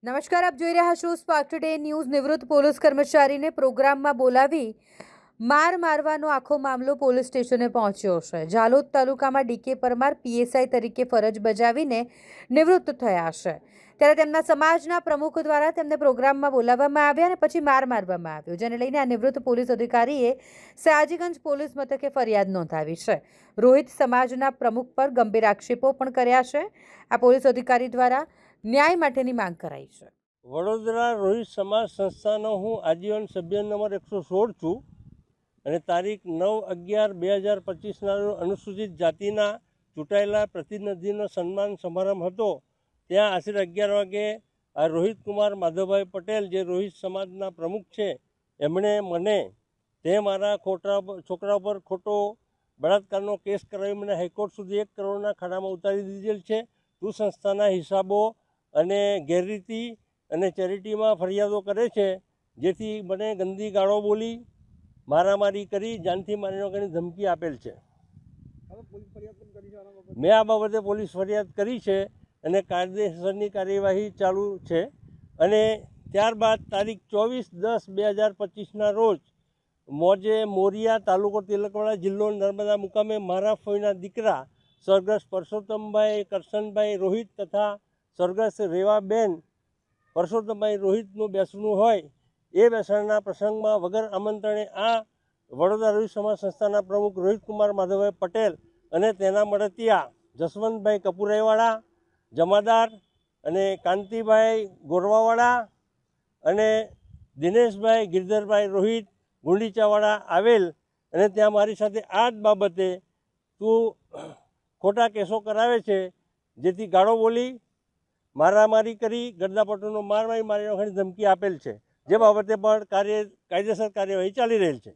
નમસ્કાર, આપ જોઈ રહ્યા છો સ્પાર્ક ટુડે ન્યૂઝ। નિવૃત્ત પોલીસ કર્મચારીને પ્રોગ્રામમાં બોલાવી મારવાનો આખો મામલો પોલીસ સ્ટેશને પહોંચ્યો છે। ઝાલોદ તાલુકામાં ડીકે પરમાર પીએસઆઈ તરીકે ફરજ બજાવીને નિવૃત્ત થયા છે, ત્યારે તેમના સમાજના પ્રમુખ દ્વારા તેમને પ્રોગ્રામમાં બોલાવવામાં આવ્યા અને પછી મારવામાં આવ્યો, જેને લઈને આ નિવૃત્ત પોલીસ અધિકારીએ સયાજીગંજ પોલીસ મથકે ફરિયાદ નોંધાવી છે। રોહિત સમાજના પ્રમુખ પર ગંભીર આક્ષેપો પણ કર્યા છે। આ પોલીસ અધિકારી દ્વારા ન્યાય માટેની માંગ કરાઈ છે। વડોદરા રોહિત સમાજ સંસ્થાનો હું આજીવન સભ્ય નંબર 116 છું અને તારીખ 9/11/2025ના રોજ અનુસૂચિત જાતિના ચૂંટાયેલા પ્રતિનિધિનો સન્માન સમારંભ હતો। ત્યાં આશરે 11 વાગે આ રોહિત કુમાર માધવભાઈ પટેલ, જે રોહિત સમાજના પ્રમુખ છે, એમણે મને મારા છોકરા પર ખોટો બળાત્કારનો કેસ કરાવી મને હાઈકોર્ટ સુધી 1 કરોડના ખાડામાં ઉતારી દીધેલ છે। તું સંસ્થાના હિસાબો અને ગેરરીતિ અને ચેરિટીમાં ફરિયાદો કરે છે, જેથી મને ગંદી ગાળો બોલી, મારામારી કરી, જાનથી મારી નાખવાની ધમકી આપેલ છે। મેં આ બાબતે પોલીસ ફરિયાદ કરી છે અને કાયદેસરની કાર્યવાહી ચાલુ છે। અને ત્યારબાદ તારીખ 24/10/2025ના રોજ મોજે મોરિયા, તાલુકો તિલકવાડા, જિલ્લો નર્મદા મુકામે મારા ફોઈના દીકરા સ્વર્ગસ્થ પરસોત્તમભાઈ કરશનભાઈ રોહિત તથા સ્વર્ગસ્થ રેવાબેન પરસોત્તમભાઈ રોહિતનું બેસણું હોય, એ બેસણના પ્રસંગમાં વગર આમંત્રણે આ વડોદરા રોહિત સમાજ સંસ્થાના પ્રમુખ રોહિત કુમાર માધવભાઈ પટેલ અને તેના મળતિયા જસવંતભાઈ કપુરાઈવાળા, જમાદાર અને કાંતિભાઈ ગોરવાવાળા અને દિનેશભાઈ ગિરધરભાઈ રોહિત ગુંડીચાવાળા આવેલ અને ત્યાં મારી સાથે આ જ બાબતે તું ખોટા કેસો કરાવે છે, જેથી ગાળો બોલી, મારામારી કરી, ગરદાપટ્ટોનો મારી નાખવાની ધમકી આપેલ છે, જે બાબતે પણ કાયદેસર કાર્યવાહી ચાલી રહેલ છે।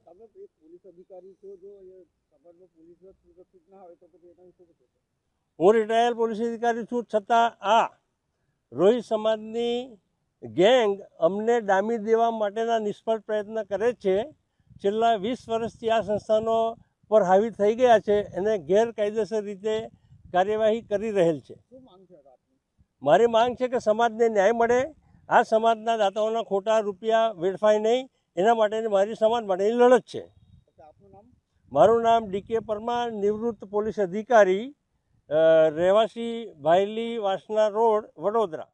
હું રિટાયર્ડ પોલીસ અધિકારી છું, છતાં આ રોહિત સમાજની ગેંગ અમને ડામી દેવા માટેના નિષ્ફળ પ્રયત્ન કરે છે। છેલ્લા 20 વર્ષથી આ સંસ્થાનો પર હાવી થઈ ગયા છે અને ગેરકાયદેસર રીતે કાર્યવાહી કરી રહેલ છે। મારી માંગ છે કે સમાજને ન્યાય મળે, આ સમાજના દાતાઓના ખોટા રૂપિયા વેડફાય નહીં, એના માટેની મારી સમાજ માટેની લડત છે। મારું નામ ડીકે પરમાર, નિવૃત્ત પોલીસ અધિકારી, રહેવાસી ભાયલી વાસના રોડ, વડોદરા।